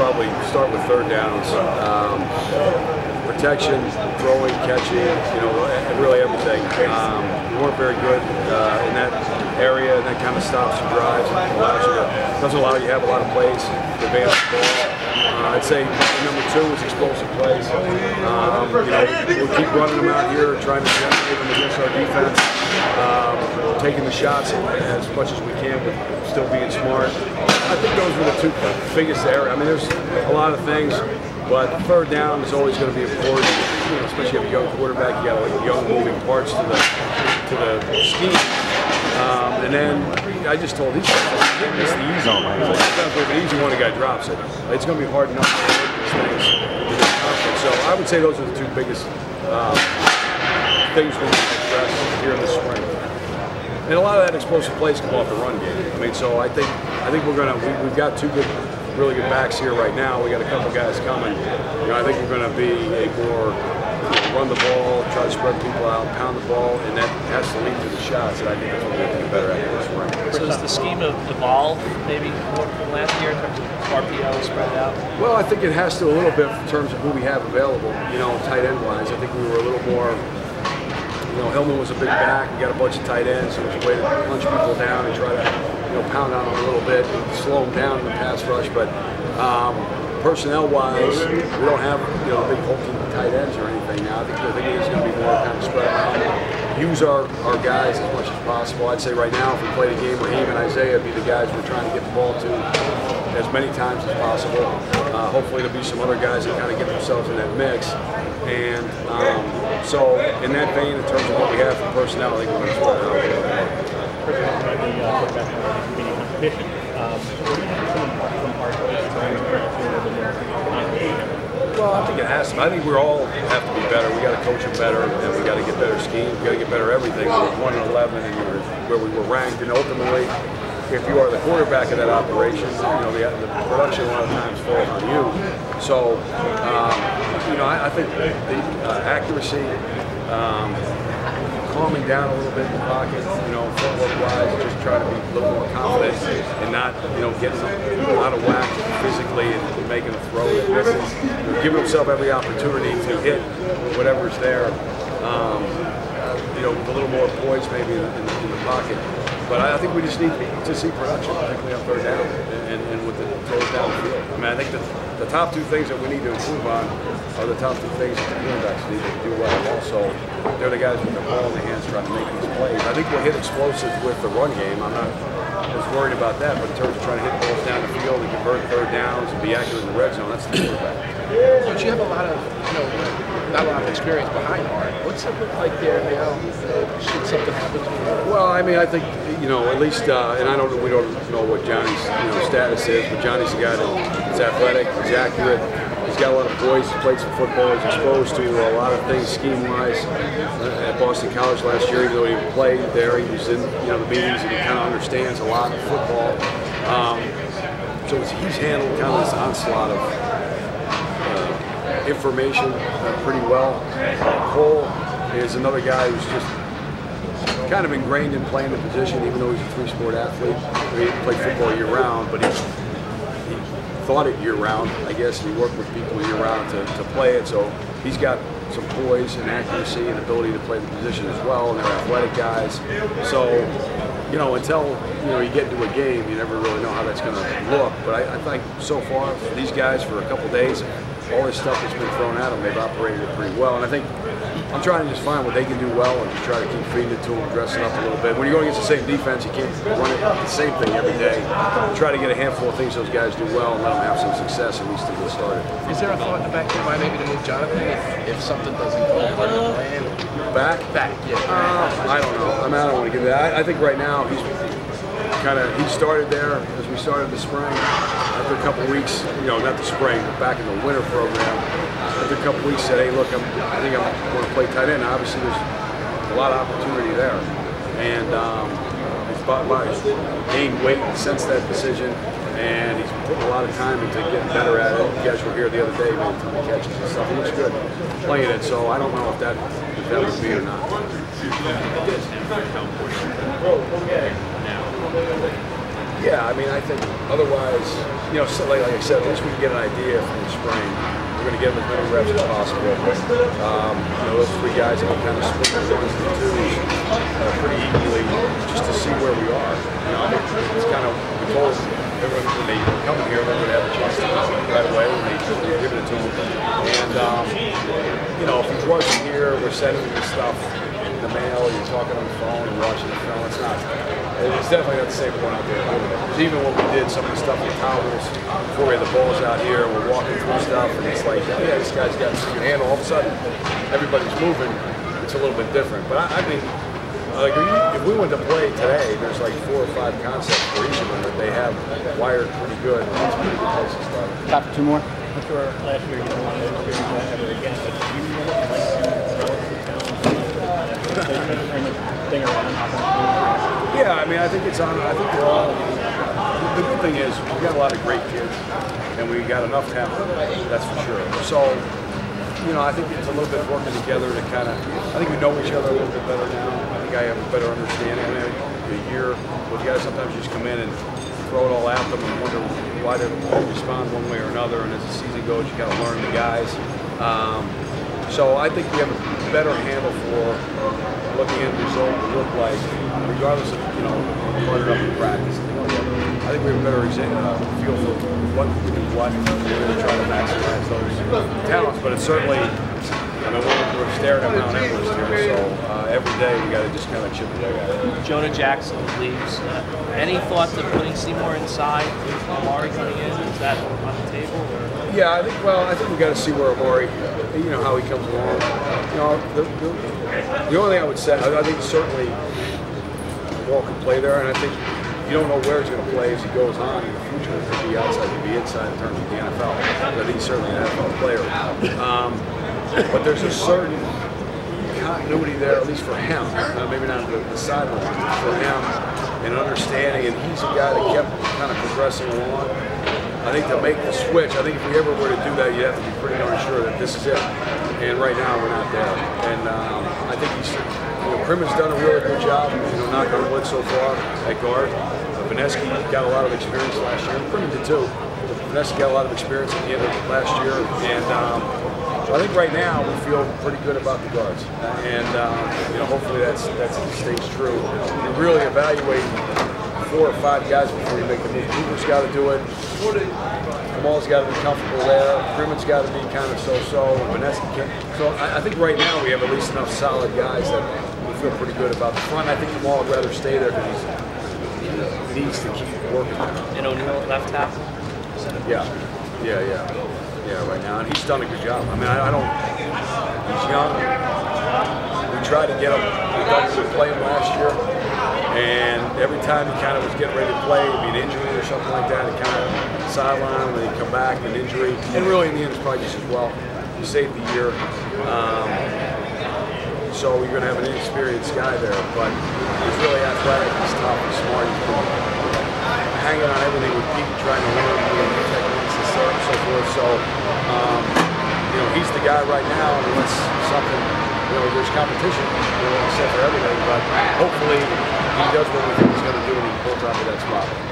probably start with third downs. Protection, throwing, catching, really everything. We weren't very good in that area, and that kind of stops and drives. Doesn't allow you to have a lot of plays to advance the ball. I'd say number 2 is explosive plays. We'll keep running them out here, trying to generate them against our defense, taking the shots as much as we can, but still being smart. I think those were the 2 biggest areas. I mean, there's a lot of things, but third down is always going to be important, especially if you have a young quarterback. You got young moving parts to the scheme. And then I just told these guys, you can't miss the easy one. Sometimes with an easy one, a guy drops it. It's going to be hard enough to make these things in this conference. So I would say those are the 2 biggest things we're going to address here in the spring. And a lot of that explosive plays come off the run game. I mean, so I think we're going to we've got 2 really good backs here right now. We got a couple guys coming. I think we're going to be a more run the ball, try to spread people out, pound the ball, and that has to lead to the shots. And I think that's what we're going to get better at this spring. So does the scheme evolve maybe from last year in terms of RPO spread out? Well, I think it has to a little bit in terms of who we have available. Tight end wise, I think we were a little more. Hillman was a big back. We got a bunch of tight ends, so it was a way to punch people down and try to, pound on them a little bit and slow them down in the pass rush. But personnel-wise, we don't have, big hulking tight ends or anything now. I think it's going to be more kind of spread around. Use our guys as much as possible. I'd say right now, if we played a game where Haim and Isaiah would be the guys we're trying to get the ball to as many times as possible. Hopefully there'll be some other guys that kind of get themselves in that mix. And so in that vein, in terms of what we have for personnel, I think we're going to spread it out a little bit. Well, I think it has to. I think we all have to be better. We got to coach them better, and we got to get better schemes. We got to get better everything. We're 1-11, and you're where we were ranked. And ultimately, if you are the quarterback of that operation, the production a lot of times falls on you. So, I think the accuracy, calming down a little bit in the pocket, footwork-wise, just trying to be a little more confident and not, getting out of whack physically and making a throw that misses. Giving himself every opportunity to hit whatever's there. With a little more poise maybe in the pocket. But I think we just need to see production, particularly on third down and with the throws down the field. I mean, I think the top 2 things that we need to improve on are the top 2 things that the quarterbacks need to do well. Also, they're the guys with the ball in the hands trying to make these plays. I think we'll hit explosive with the run game. I'm not as worried about that, but in terms of trying to hit balls down the field and convert third downs and be accurate in the red zone, that's the quarterback. But you have a lot of, not a lot of experience behind Art. What's it look like there now? Should something happen to you? Well, I mean, I think, at least, and we don't know what Johnny's status is, but Johnny's a guy that's athletic, he's accurate, he's got a lot of poise, he played some football, he's exposed to a lot of things scheme-wise at Boston College last year, even though he didn't play there, he was in the meetings and he kind of understands a lot of football. So he's handled kind of this onslaught of information pretty well. Cole is another guy who's just kind of ingrained in playing the position, even though he's a 3-sport athlete. He played football year-round, but he thought it year-round, I guess. He worked with people year-round to play it, so he's got some poise and accuracy and ability to play the position as well, and they're athletic guys. So, until you get into a game, you never really know how that's going to look. But I think so far, these guys for a couple days, all this stuff that's been thrown at them, they've operated it pretty well. And I think I'm trying to just find what they can do well and just try to keep feeding it to them, dressing up a little bit. When you're going against the same defense, you can't run it the same thing every day. Try to get a handful of things those guys do well and let them have some success, at least to get started. Is there a thought in the back of your mind maybe to move Jonathan if something doesn't go according to plan? Back? Back, yeah. I don't know. I don't want to give that. I think right now he started there as we started the spring. After a couple weeks, not the spring, but back in the winter program. After a couple weeks, said, hey, look, I think I'm going to play tight end. Obviously, there's a lot of opportunity there, and he's gained weight since that decision, and he's put a lot of time into getting better at it. You guys were here the other day, made a ton of catches and stuff. He looks good playing it, so I don't know if that would be or not. Yeah, I mean, I think otherwise. so like I said, at least we can get an idea from the spring. We're going to get them as many reps as possible. Those three guys have kind of split the ones and twos pretty equally, just to see where we are. It's kind of, we told everyone when they come here, they're going to have a chance to right away when they give it to them. And if he wasn't here, we're sending him stuff in the mail, you're talking on the phone and watching the film. It's definitely not the same going out there. Because even when we did some of the stuff with towels before we had the balls out here, we're walking through stuff, and it's like, oh yeah, this guy's got a good handle. All of a sudden, everybody's moving. It's a little bit different. But I think, like, if we went to play today, there's like 4 or 5 concepts for each of them that they have wired pretty good. It's pretty good place to start. Top 2 more. I'm sure last year you don't want to experience that ever again, but do you know what like relative talent thing around? Yeah, I mean, I think it's on. I think we're all. The good thing is we got a lot of great kids, and we got enough talent. That's for sure. So, I think it's a little bit working together to kind of. I think we know each other a little bit better now. I think I have a better understanding. I mean, a year with guys, sometimes you just come in and throw it all at them and wonder why they respond one way or another. And as the season goes, you got to learn the guys. So I think we have a better handle for what the end result will look like, regardless of part up in practice. I think we have a better feel for what we do, what we're going to try to maximize those talents. But it's certainly, we're staring at Mount Everest here, so every day we got to just kind of chip away at it. Jonah Jackson leaves. Any thoughts of putting Seymour inside with Amari coming in? Is that on the table? Or? Yeah, I think we got to see where Amari, how he comes along. The only thing I would say, I think certainly Wall can play there, and I think you don't know where he's going to play as he goes on in the future. It could be outside, it could be inside in terms of the NFL. But I think he's certainly an NFL player. But there's a certain continuity there, at least for him, maybe not the sideline, for him, and understanding, and he's a guy that kept kind of progressing along. I think to make the switch, I think if we ever were to do that, you have to be pretty darn sure that this is it. And right now, we're not there. And I think Crimin's done a really good job, knocking on wood so far at guard. Vaneski got a lot of experience last year, and Crimin did too. Vaneski got a lot of experience at the end of last year, and so I think right now we feel pretty good about the guards. And hopefully that stays true. You really evaluate 4 or 5 guys before you make the move. Cooper's got to do it. Kamal's got to be comfortable there. Crimin's got to be kind of so-so. Vaneski can't. So I think right now we have at least enough solid guys that we feel pretty good about the front. I think Kamal would rather stay there because he needs to keep working there. And O'Neal left tackle? Yeah, right now. And he's done a good job. I mean, he's young. We tried to get him. We thought he would play him last year. And every time he kind of was getting ready to play, it'd be an injury or something like that, he kind of sideline, and then he'd come back with an injury. And really, in the end, it's probably just as well. He saved the year. So you're going to have an inexperienced guy there, but he's really athletic, he's tough, he's smart, he's hanging on everything with Pete, trying to learn new techniques and so forth. So, he's the guy right now, unless something, there's competition, except for everything, but hopefully he does what we think he's going to do and he pulls out of that spot.